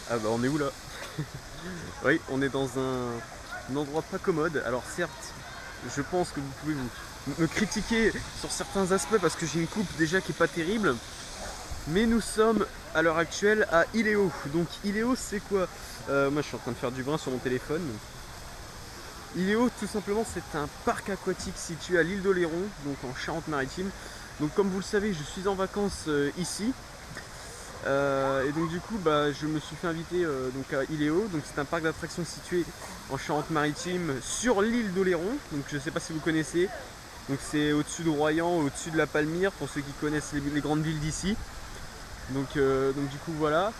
Ah bah on est où là? Oui, on est dans un endroit pas commode. Alors certes, je pense que vous pouvez me critiquer sur certains aspects parce que j'ai une coupe déjà qui est pas terrible. Mais nous sommes à l'heure actuelle à Iléo. Donc Iléo c'est quoi? Moi je suis en train de faire du brin sur mon téléphone. Iléo tout simplement c'est un parc aquatique situé à l'île d'Oléron, donc en Charente-Maritime. Donc comme vous le savez, je suis en vacances ici. Et donc du coup je me suis fait inviter donc à Iléo. Donc c'est un parc d'attractions situé en Charente-Maritime sur l'île d'Oléron. Donc je sais pas si vous connaissez. Donc c'est au-dessus de Royan, au-dessus de la Palmyre pour ceux qui connaissent les grandes villes d'ici. Donc du coup voilà.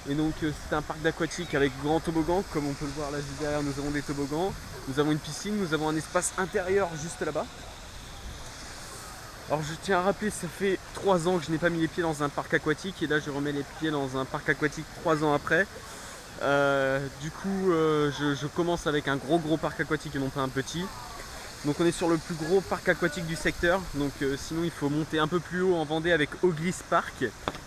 Et donc c'est un parc d'aquatique avec grand toboggan, comme on peut le voir là juste derrière, nous avons des toboggans, nous avons une piscine, nous avons un espace intérieur juste là-bas. Alors je tiens à rappeler, ça fait 3 ans que je n'ai pas mis les pieds dans un parc aquatique et là je remets les pieds dans un parc aquatique 3 ans après. Du coup je commence avec un gros parc aquatique et non pas un petit. Donc on est sur le plus gros parc aquatique du secteur, donc sinon il faut monter un peu plus haut en Vendée avec Oglis Park,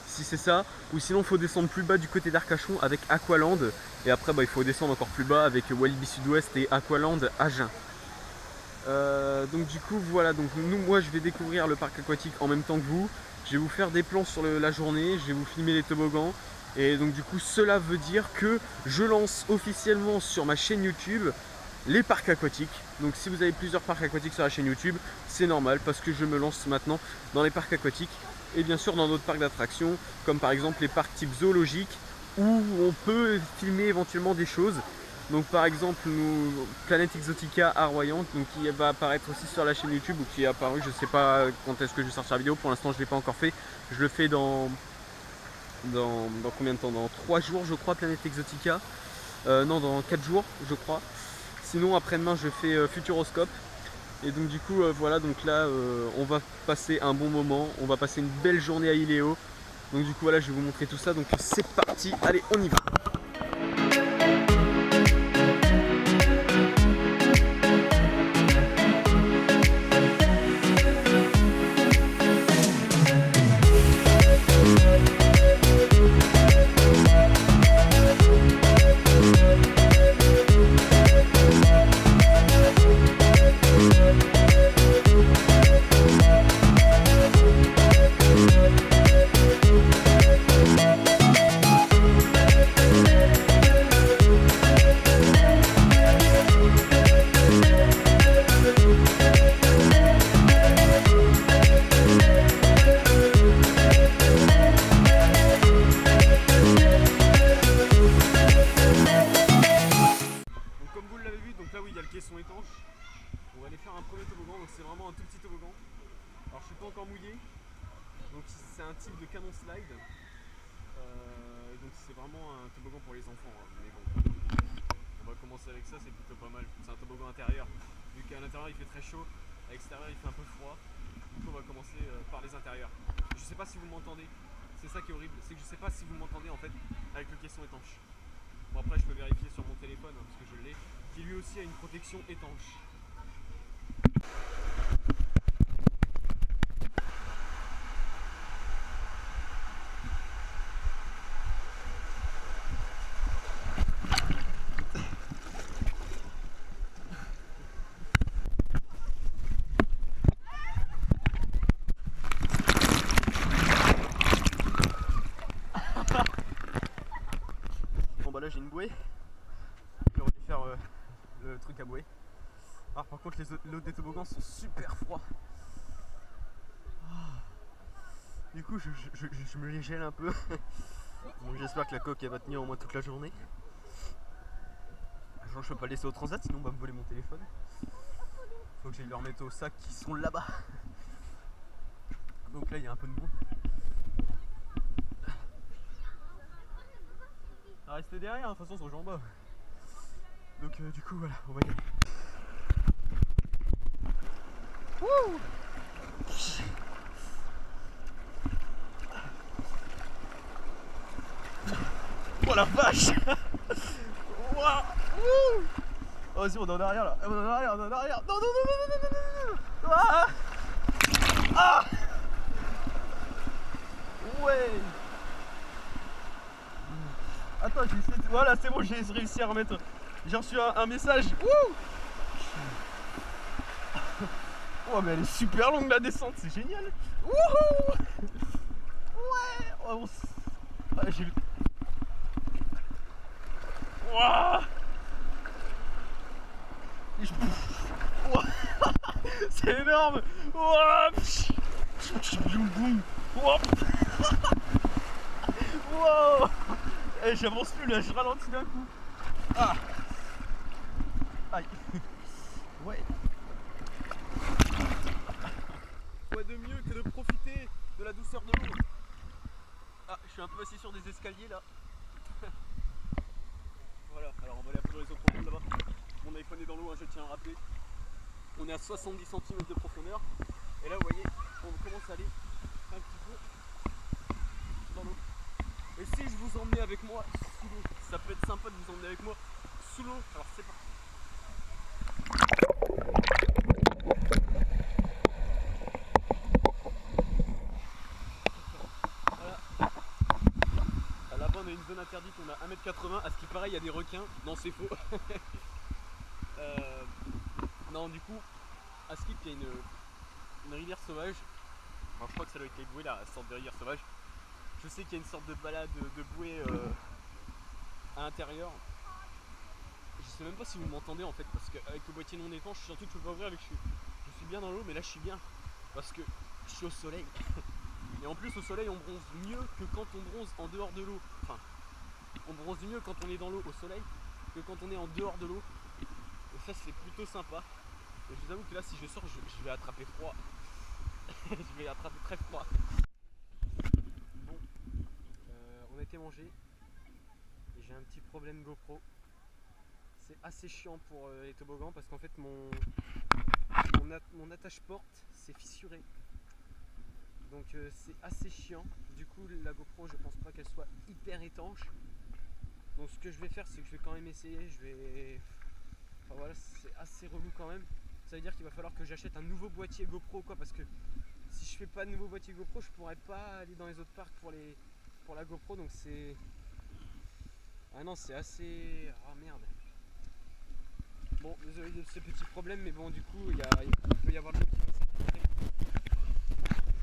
si c'est ça, ou sinon il faut descendre plus bas du côté d'Arcachon avec Aqualand, et après il faut descendre encore plus bas avec Walibi Sud-Ouest et Aqualand Agen. Donc du coup voilà, donc moi je vais découvrir le parc aquatique en même temps que vous, je vais vous faire des plans sur la journée, je vais vous filmer les toboggans, et donc du coup cela veut dire que je lance officiellement sur ma chaîne YouTube les parcs aquatiques. Donc si vous avez plusieurs parcs aquatiques sur la chaîne YouTube, c'est normal parce que je me lance maintenant dans les parcs aquatiques et bien sûr dans d'autres parcs d'attractions comme par exemple les parcs type zoologique où on peut filmer éventuellement des choses. Donc par exemple Planet Exotica à Royan, donc qui va apparaître aussi sur la chaîne YouTube ou qui est apparu, je sais pas quand est-ce que je vais sortir la vidéo, pour l'instant je ne l'ai pas encore fait, je le fais dans combien de temps? Dans 3 jours je crois, Planet Exotica, non dans 4 jours je crois. Sinon après-demain je fais Futuroscope. Et donc du coup voilà, donc là on va passer un bon moment, on va passer une belle journée à Iléo. Donc du coup voilà, je vais vous montrer tout ça, donc c'est parti, allez on y va. Étanche. On va aller faire un premier toboggan, donc c'est vraiment un tout petit toboggan. Alors je suis pas encore mouillé, donc c'est un type de canon slide. Donc c'est vraiment un toboggan pour les enfants, hein. Mais bon, on va commencer avec ça, c'est plutôt pas mal. C'est un toboggan intérieur, vu qu'à l'intérieur il fait très chaud, à l'extérieur il fait un peu froid. Du coup on va commencer par les intérieurs. Je sais pas si vous m'entendez, c'est ça qui est horrible, c'est que je sais pas si vous m'entendez en fait avec le caisson étanche. Bon après je peux vérifier sur mon téléphone hein, parce que je l'ai, qui lui aussi a une protection étanche. Bon bah là j'ai une bouée. J'aurais dû faire le truc à bouée. Alors par contre les des toboggans sont super froids. Du coup je me les gèle un peu. Donc j'espère que la coque elle va tenir au moins toute la journée. Genre je peux pas le laisser au transat sinon on va me voler mon téléphone. Faut que j'aille le remettre au sac qui sont là-bas. Donc là il y a un peu de boue. Restez derrière, de toute façon c'est en bas. Donc du coup voilà, on va y aller. Wouh! Oh la vache! Oh vas-y on est en arrière là, on est en arrière, on est en arrière. Non non non non non non non non. Ah! Ah! Ouais! Attends, j'ai essayé de... Voilà, c'est bon, j'ai réussi à remettre. J'ai reçu un message. Wouh. Oh, mais elle est super longue la descente, c'est génial. Wouhou. Ouais. Oh, ah, j'ai... Wouah. Wouah. C'est énorme. Wouah. Wow. Eh, j'avance plus là, je ralentis d'un coup. Ah. Aïe. Ouais. Quoi de mieux que de profiter de la douceur de l'eau. Ah, je suis un peu assis sur des escaliers là. Voilà, alors on va aller appeler les autres profondes là-bas. Mon iPhone est dans l'eau, hein, je tiens à rappeler. On est à 70 cm de profondeur. Et là, vous voyez, on commence à aller un petit peu dans l'eau. Et si je vous emmenais avec moi sous l'eau, ça peut être sympa de vous emmener avec moi sous l'eau. Alors c'est parti. Voilà. Là-bas on a une zone interdite, on a 1m80. À ce qui paraît il y a des requins. Non, c'est faux. Non, du coup, à Skip il y a une rivière sauvage. Alors je crois que ça doit être les bouées là, sorte de rivière sauvage. Je sais qu'il y a une sorte de balade de bouée à l'intérieur. Je sais même pas si vous m'entendez en fait, parce qu'avec le boîtier non étanche, surtout que je peux pas ouvrir avec je suis bien dans l'eau, mais là je suis bien parce que je suis au soleil. Et en plus au soleil on bronze mieux que quand on bronze en dehors de l'eau. Enfin, on bronze mieux quand on est dans l'eau au soleil que quand on est en dehors de l'eau. Et ça c'est plutôt sympa. Et je vous avoue que là si je sors je vais attraper froid. Je vais attraper très froid. Bon, on a été manger et j'ai un petit problème GoPro. C'est assez chiant pour les toboggans parce qu'en fait mon attache-porte s'est fissurée. Donc c'est assez chiant. Du coup la GoPro je pense pas qu'elle soit hyper étanche. Donc ce que je vais faire c'est que je vais quand même essayer. Enfin voilà, c'est assez relou quand même. Ça veut dire qu'il va falloir que j'achète un nouveau boîtier GoPro quoi, parce que si je fais pas de nouveau boîtier GoPro je pourrais pas aller dans les autres parcs pour la GoPro. Donc c'est... Ah non, c'est assez... Ah merde. Bon, désolé de ces petits problèmes, mais bon, du coup, il peut y avoir de l'eau qui va s'infiltrer.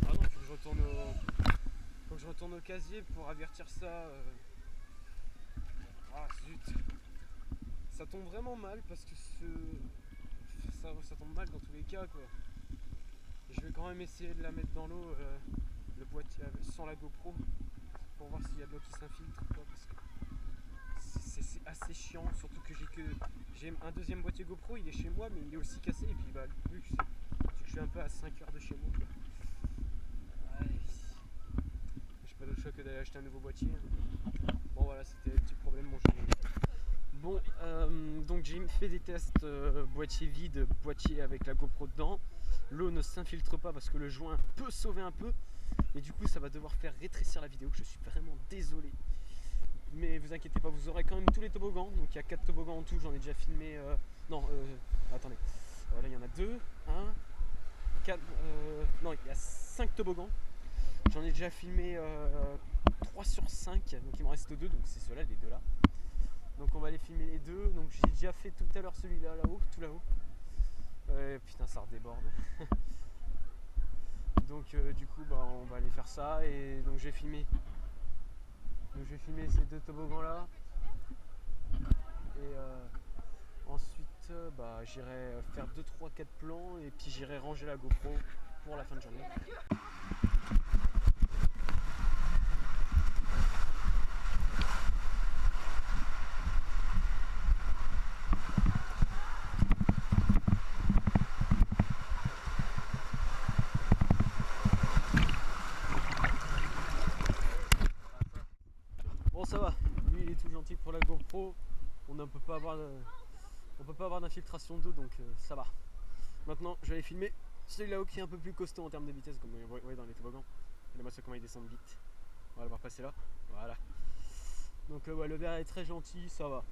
Ah non, faut que je retourne au casier pour avertir ça. Ah zut. Ça tombe vraiment mal parce que ça tombe mal dans tous les cas, quoi. Et je vais quand même essayer de la mettre dans l'eau, le boîtier sans la GoPro, pour voir s'il y a de l'eau qui s'infiltre ou pas, parce que c'est assez chiant, surtout que j'ai un deuxième boîtier GoPro, il est chez moi mais il est aussi cassé, et puis bah vu que je suis un peu à 5 heures de chez moi, ouais, j'ai pas d'autre choix que d'aller acheter un nouveau boîtier. Bon voilà, c'était un petit problème. Bon, donc j'ai fait des tests boîtier vide, boîtier avec la GoPro dedans. L'eau ne s'infiltre pas parce que le joint peut sauver un peu, et du coup ça va devoir faire rétrécir la vidéo. Je suis vraiment désolé. Mais vous inquiétez pas, vous aurez quand même tous les toboggans. Donc il y a 4 toboggans en tout, j'en ai déjà filmé. Attendez. Là il y en a 2, 1, 4. Non, il y a 5 toboggans. J'en ai déjà filmé 3 sur 5. Donc il m'en reste 2, donc c'est ceux-là, les deux là. Donc on va aller filmer les deux. Donc j'ai déjà fait tout à l'heure celui-là, là-haut, tout là-haut. Putain, ça redéborde. Donc du coup, bah, on va aller faire ça. Et donc j'ai filmé. Donc je vais filmer ces deux toboggans là, et ensuite bah, j'irai faire 2, 3, 4 plans, et puis j'irai ranger la GoPro pour la fin de journée. Bon, ça va, lui il est tout gentil pour la GoPro, on ne peut pas avoir d'infiltration d'eau, donc ça va. Maintenant je vais aller filmer celui-là qui est un peu plus costaud en termes de vitesse, comme vous voyez dans les toboggans. Regardez-moi ça, comment ils descendent vite. On va le voir passer là, voilà. Donc ouais, le vert est très gentil, ça va.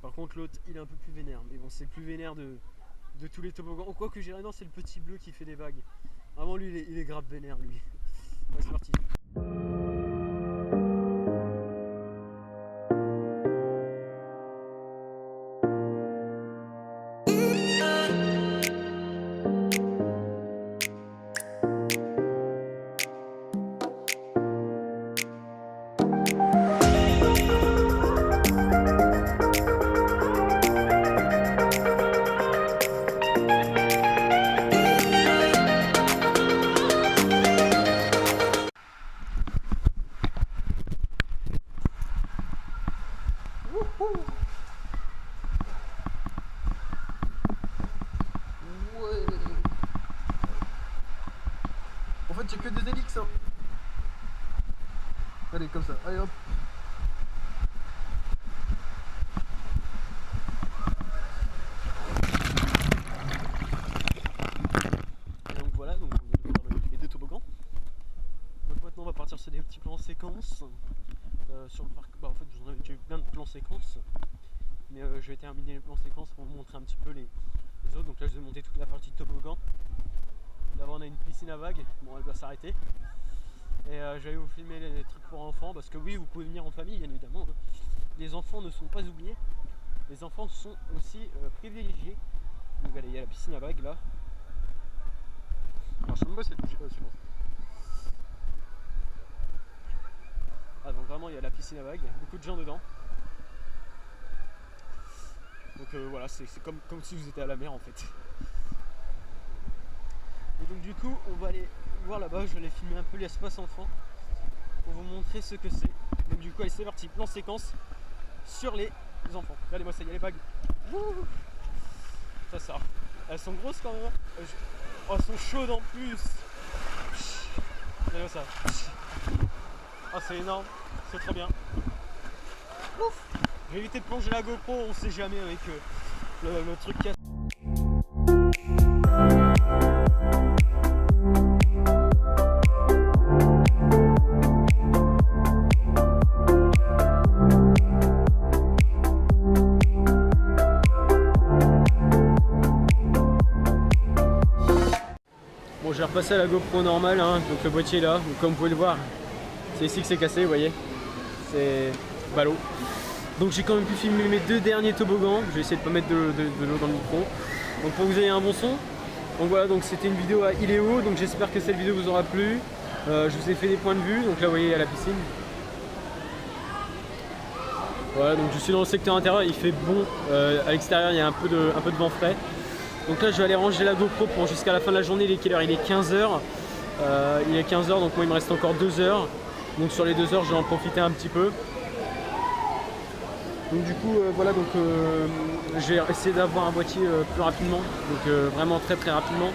Par contre l'autre il est un peu plus vénère, mais bon, c'est le plus vénère de tous les toboggans. Quoi que j'ai rien, c'est le petit bleu qui fait des vagues. Vraiment lui il est grave vénère lui. Ouais, c'est parti. fait j'ai que des hélices hein. Allez comme ça, allez hop. Et donc voilà, donc on vient de faire les deux toboggans. Donc maintenant on va partir sur des petits plans séquences. Sur le parc, bah en fait j'en avais déjà eu plein de plans séquences. Mais je vais terminer les plans séquences pour vous montrer un petit peu les autres. Donc là je vais monter toute la partie de toboggan. D'abord on a une piscine à vagues, bon elle doit s'arrêter. Et je vais vous filmer les trucs pour enfants parce que oui vous pouvez venir en famille bien évidemment. Les enfants ne sont pas oubliés. Les enfants sont aussi privilégiés. Donc allez, il y a la piscine à vagues là. Alors je sais même pas si elle bouge pas, c'est bon. Ah donc vraiment il y a la piscine à vagues, il y a beaucoup de gens dedans. Donc voilà, c'est comme si vous étiez à la mer en fait. Et donc du coup on va aller voir là-bas, je vais aller filmer un peu l'espace enfant pour vous montrer ce que c'est. Donc du coup allez c'est parti, plan séquence sur les enfants. Regardez-moi ça, il y a les vagues. Ça. Elles sont grosses quand même. Oh, elles sont chaudes en plus. Regardez-moi ça. Ah c'est énorme, c'est trop bien. Ouf. Je vais éviter de plonger la GoPro, on sait jamais avec le truc cassé. Bon j'ai repassé à la GoPro normale, hein, donc le boîtier est là, donc comme vous pouvez le voir, c'est ici que c'est cassé, vous voyez, c'est ballot. Donc j'ai quand même pu filmer mes deux derniers toboggans, je vais essayer de pas mettre de l'eau dans le micro. Donc pour que vous ayez un bon son. Donc voilà, donc c'était une vidéo à Iléo, donc j'espère que cette vidéo vous aura plu. Je vous ai fait des points de vue, donc là vous voyez à la piscine. Voilà, donc je suis dans le secteur intérieur, il fait bon, à l'extérieur il y a un peu de vent frais. Donc là je vais aller ranger la GoPro pour jusqu'à la fin de la journée, il est quelle heure? Il est 15h. Il est 15h, donc moi il me reste encore 2 heures. Donc sur les 2 heures je vais en profiter un petit peu. Donc du coup voilà, donc je vais essayer d'avoir un boîtier plus rapidement, donc vraiment très rapidement.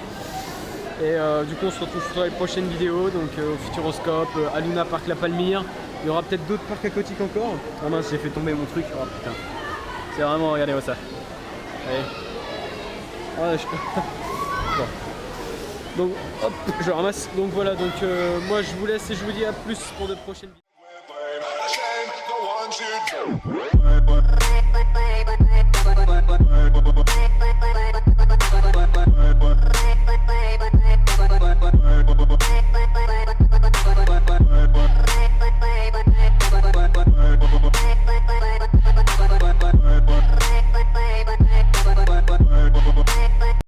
Et du coup on se retrouve sur les prochaines vidéos, donc au Futuroscope, à Luna Park La Palmyre. Il y aura peut-être d'autres parcs aquatiques encore. Ah mince, j'ai fait tomber mon truc, oh putain. C'est vraiment, regardez-moi ça. Allez. Ah, bon. Donc hop, je ramasse. Donc voilà, donc moi je vous laisse et je vous dis à plus pour de prochaines vidéos.